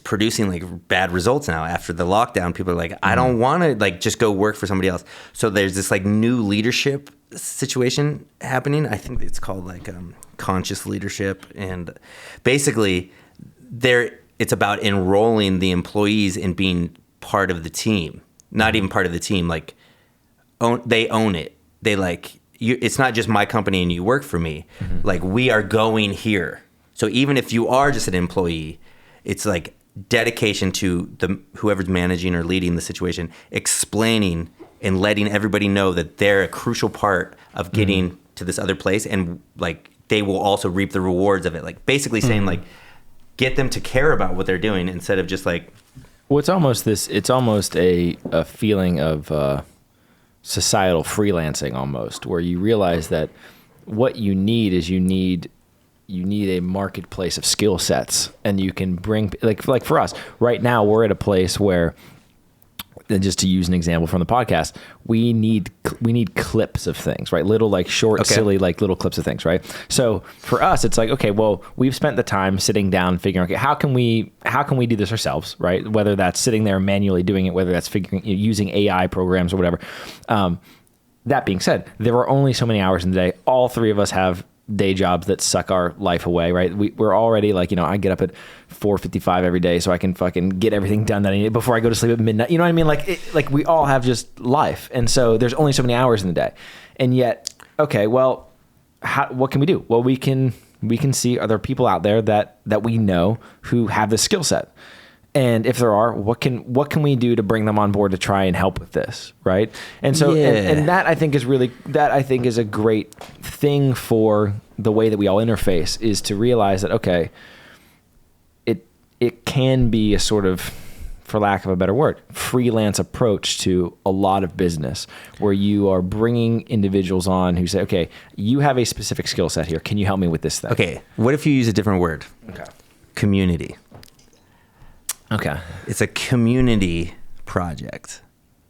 producing like bad results now. After the lockdown, people are like, I don't want to like just go work for somebody else. So there's this like new leadership situation happening. I think it's called like conscious leadership, and basically it's about enrolling the employees in being part of the team, not even part of the team. Like they own it. They like you. It's not just my company and you work for me. Like we are going here. So even if you are just an employee, it's like dedication to whoever's managing or leading the situation, explaining and letting everybody know that they're a crucial part of getting to this other place, and like they will also reap the rewards of it. Like basically saying like get them to care about what they're doing instead of just like. Well, it's almost a feeling of. Societal freelancing almost, where you realize that what you need is you need a marketplace of skill sets, and you can bring like for us right now, we're at a place where just to use an example from the podcast, we need clips of things, right? Little like short, silly, like little clips of things, right? So for us, it's like, okay, well, we've spent the time sitting down, figuring, okay, how can we do this ourselves, right? Whether that's sitting there manually doing it, whether that's using AI programs or whatever. That being said, there are only so many hours in the day. All three of us have day jobs that suck our life away, right? We're already like, I get up at 4:55 every day so I can fucking get everything done that I need before I go to sleep at midnight. You know what I mean? Like we all have just life. And so there's only so many hours in the day. And yet, okay, well, what can we do? Well, we can see, are there people out there that we know who have this skill set? And if there are, what can we do to bring them on board to try and help with this, right? And so, and that I think is a great thing for the way that we all interface, is to realize that, okay, it can be a sort of, for lack of a better word, freelance approach to a lot of business, where you are bringing individuals on who say, okay, you have a specific skill set here. Can you help me with this thing? Okay, what if you use a different word? Okay. Community. Okay. It's a community project,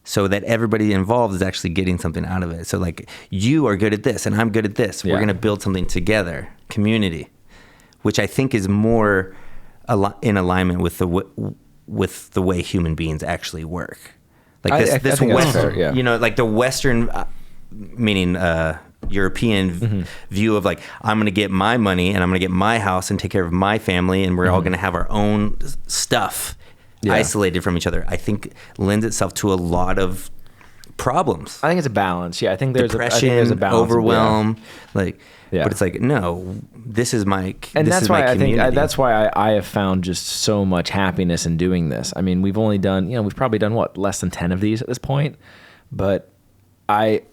so that everybody involved is actually getting something out of it. So like, you are good at this and I'm good at this. We're going to build something together. Community, which I think is more in alignment with the way human beings actually work. Like this Western, like the Western, meaning European view of like, I'm going to get my money and I'm going to get my house and take care of my family, and we're all going to have our own stuff isolated from each other, I think lends itself to a lot of problems. I think it's a balance. Yeah, I think there's depression, a balance, overwhelm, but it's like, no, this is my and this that's is why my community. I think that's why I have found just so much happiness in doing this. I mean, we've only done, we've probably done less than 10 of these at this point, but I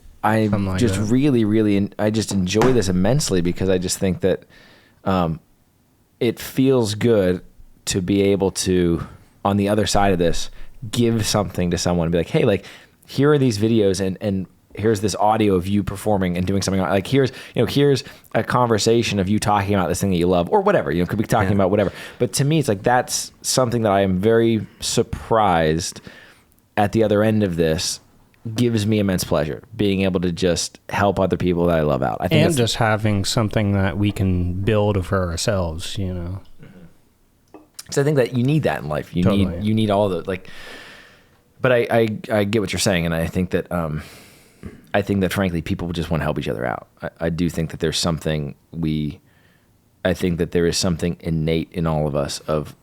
just really, I just enjoy this immensely, because I just think that it feels good to be able to, on the other side of this, give something to someone and be like, hey, like, here are these videos and here's this audio of you performing and doing something, like here's a conversation of you talking about this thing that you love, or whatever, could be talking about whatever. But to me, it's like, that's something that I am very surprised at the other end of this gives me immense pleasure, being able to just help other people that I love out. I think, and just having something that we can build for ourselves, So I think that you need that in life. You need all the but I get what you're saying, and I think that frankly people just want to help each other out. I do think that there's something I think that there is something innate in all of us of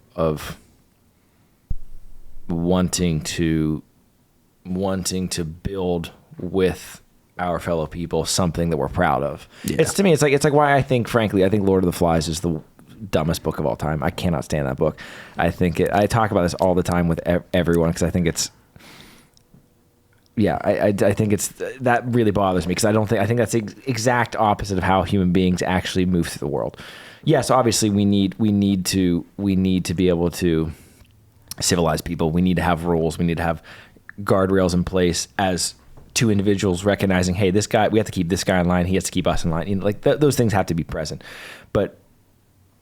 wanting to build with our fellow people something that we're proud of. Yeah. It's like why I think Lord of the Flies is the dumbest book of all time. I cannot stand that book. I talk about this all the time with everyone, because I think it's, I think it's, that really bothers me, because I think that's the exact opposite of how human beings actually move through the world. Yes, obviously we need to be able to civilize people. We need to have rules. We need to have guardrails in place as two individuals recognizing, hey, this guy, we have to keep this guy in line. He has to keep us in line. Those things have to be present. But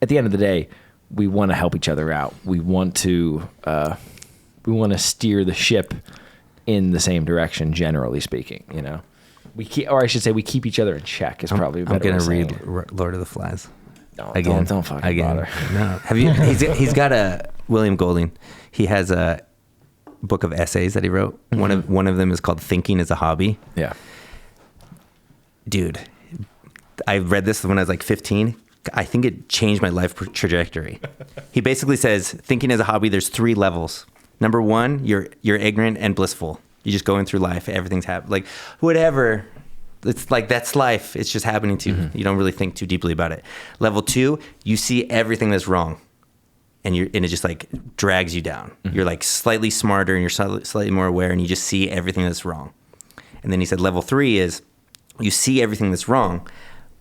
at the end of the day, we want to help each other out. We want to steer the ship in the same direction, generally speaking. We keep each other in check. Is probably a better way of saying it. I'm gonna read Lord of the Flies. Don't fucking bother. No, have you? He's got a William Golding. He has a book of essays that he wrote. Mm-hmm. One of them is called "Thinking is a Hobby." Yeah, dude, I read this when I was like 15. I think it changed my life trajectory. He basically says, thinking as a hobby, there's 3 levels. Number 1, you're ignorant and blissful. You're just going through life. Everything's happening. Like, whatever. It's like, that's life. It's just happening to you. Mm-hmm. You don't really think too deeply about it. Level 2, you see everything that's wrong. And it just like drags you down. Mm-hmm. You're like slightly smarter and you're slightly more aware, and you just see everything that's wrong. And then he said, level 3 is you see everything that's wrong,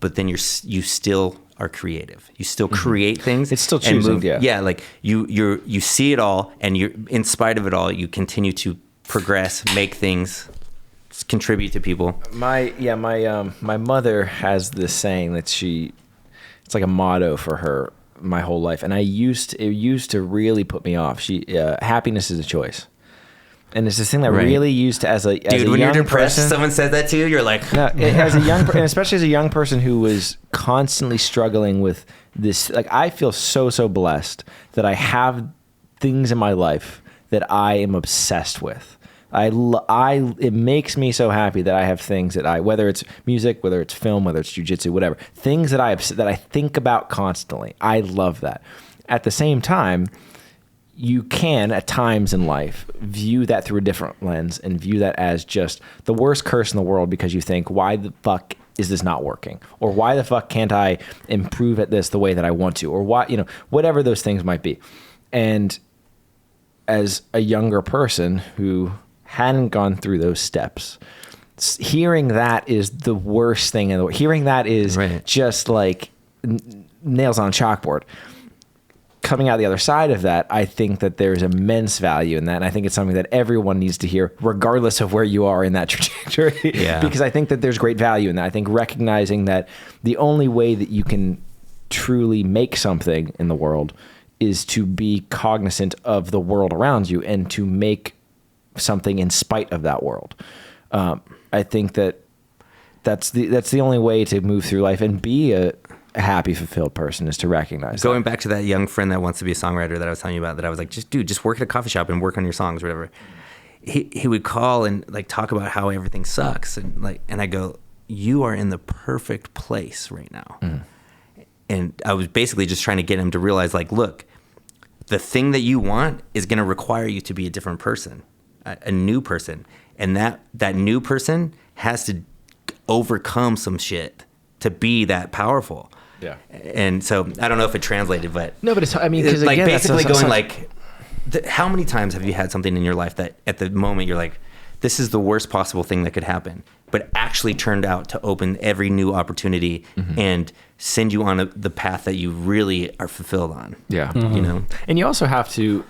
but then you still are creative. You still create things. It's still choosing. Yeah, like you see it all, and you're, in spite of it all, you continue to progress, make things, contribute to people. My mother has this saying that it's like a motto for her my whole life, and it used to really put me off. Happiness is a choice. And it's this thing that really used to, as a when young you're depressed, person, someone says that to you, you're like, no, as a young, and especially as a young person who was constantly struggling with this, like I feel so blessed that I have things in my life that I am obsessed with. It makes me so happy that I have things that whether it's music, whether it's film, whether it's jujitsu, whatever, things that I think about constantly. I love that. At the same time, you can, at times in life, view that through a different lens and view that as just the worst curse in the world because you think, why the fuck is this not working? Or why the fuck can't I improve at this the way that I want to? Or why, whatever those things might be. And as a younger person who hadn't gone through those steps, hearing that is the worst thing in the world. Hearing that is just like nails on a chalkboard. Coming out the other side of that, I think that there's immense value in that. And I think it's something that everyone needs to hear, regardless of where you are in that trajectory. Yeah. Because I think that there's great value in that. I think recognizing that the only way that you can truly make something in the world is to be cognizant of the world around you and to make something in spite of that world. I think that's the only way to move through life and be a happy, fulfilled person, is to recognize going back to that young friend that wants to be a songwriter that I was telling you about, that I was like, just work at a coffee shop and work on your songs or whatever. He would call and like talk about how everything sucks. And I go, you are in the perfect place right now. And I was basically just trying to get him to realize, like, look, the thing that you want is going to require you to be a different person, a new person. And that new person has to overcome some shit to be that powerful. Yeah. And so I don't know if it translated, but no, but it's, I mean, because like again, basically going like, how many times have you had something in your life that at the moment you're like, this is the worst possible thing that could happen, but actually turned out to open every new opportunity and send you on the path that you really are fulfilled on. Yeah. And you also have to,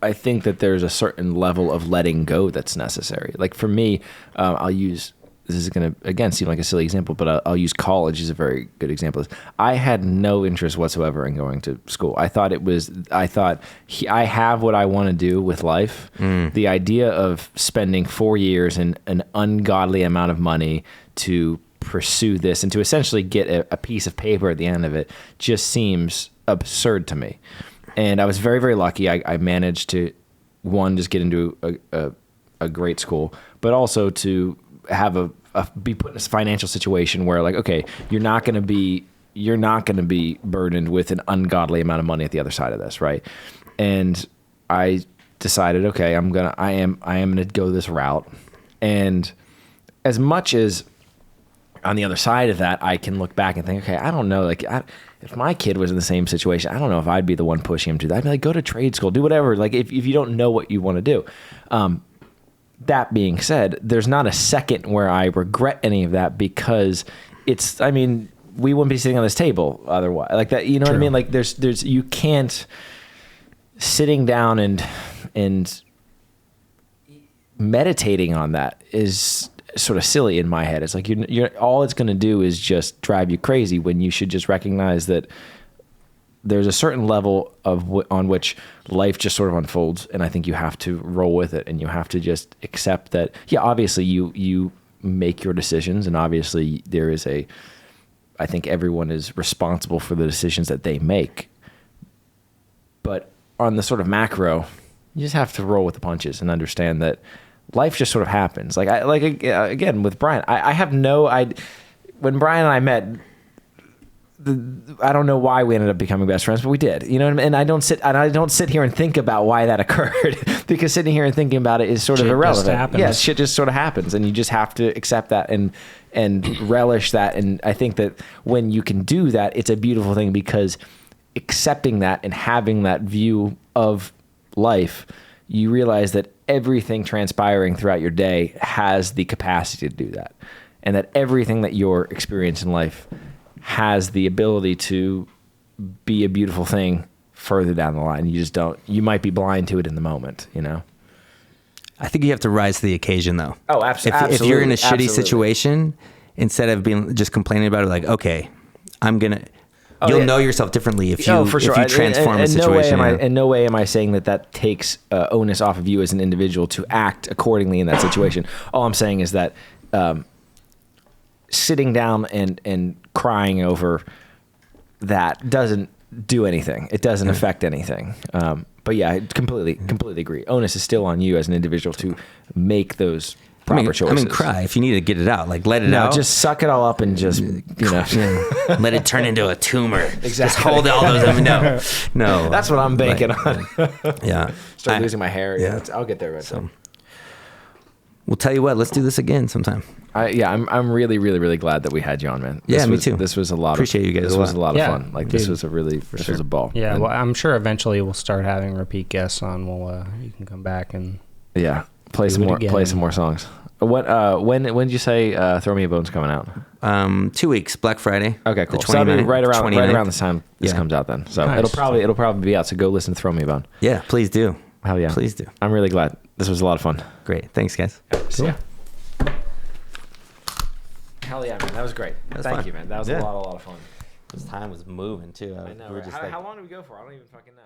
I think that there's a certain level of letting go that's necessary. Like for me, this is going to, again, seem like a silly example, but I'll use college as a very good example. I had no interest whatsoever in going to school. I thought I have what I want to do with life. The idea of spending 4 years and an ungodly amount of money to pursue this and to essentially get a piece of paper at the end of it just seems absurd to me. And I was very, very lucky. I managed to, one, just get into a great school, but also to have be put in a financial situation where, like, okay, you're not going to be burdened with an ungodly amount of money at the other side of this, right? And I decided, okay, I am gonna go this route. And as much as on the other side of that, I can look back and think, okay, I don't know, like, if my kid was in the same situation, I don't know if I'd be the one pushing him to that. I'd be like, go to trade school, do whatever. Like, if you don't know what you want to do. That being said, there's not a second where I regret any of that, because we wouldn't be sitting on this table otherwise. Like that, you know True. What I mean? Like there's you can't, sitting down and meditating on that is sort of silly in my head. It's like you're all it's going to do is just drive you crazy, when you should just recognize that there's a certain level on which life just sort of unfolds, and I think you have to roll with it, and you have to just accept that. Yeah, obviously you make your decisions, and obviously I think everyone is responsible for the decisions that they make. But on the sort of macro, you just have to roll with the punches and understand that life just sort of happens. Again with Brian, I have when Brian and I met. I don't know why we ended up becoming best friends, but we did. You know what I mean? And I don't sit here and think about why that occurred, because sitting here and thinking about it is sort of irrelevant. Yeah, shit just sort of happens, and you just have to accept that and relish that. And I think that when you can do that, it's a beautiful thing, because accepting that and having that view of life, you realize that everything transpiring throughout your day has the capacity to do that, and that everything that you're experiencing in life has the ability to be a beautiful thing further down the line. You might be blind to it in the moment, you know? I think you have to rise to the occasion, though. Oh, absolutely. If you're in a shitty situation, instead of being just complaining about it, like, okay, I'm going to, You'll know yourself differently if you for sure. if you transform a situation. In no way am I saying that takes onus off of you as an individual to act accordingly in that situation. All I'm saying is that sitting down and crying over that doesn't do anything. It doesn't affect anything. But yeah, I completely agree. Onus is still on you as an individual to make those proper choices. I mean, cry if you need to get it out. Like, let it out. Just suck it all up and just, let it turn into a tumor. Exactly. Just hold all those. No. That's what I'm banking on. Yeah. Start losing my hair. Yeah. I'll get there. So. We'll tell you what. Let's do this again sometime. I'm really, really, really glad that we had you on, man. Me too. This was a lot. Appreciate you guys. This was a lot of fun. Like, dude, this was a ball. Yeah. Well, I'm sure eventually we'll start having repeat guests on. You can come back and play some more songs. When did you say Throw Me a Bone's coming out? 2 weeks, Black Friday. Okay, cool. So that'll be right around this time this comes out then. So nice. it'll probably be out. So go listen to Throw Me a Bone. Yeah, please do. Hell yeah, please do. I'm really glad. This was a lot of fun. Great, thanks guys. See ya. Hell yeah, man, that was great. Thank you, man. That was a lot of fun. This time was moving too. I know. Right? How long did we go for? I don't even fucking know.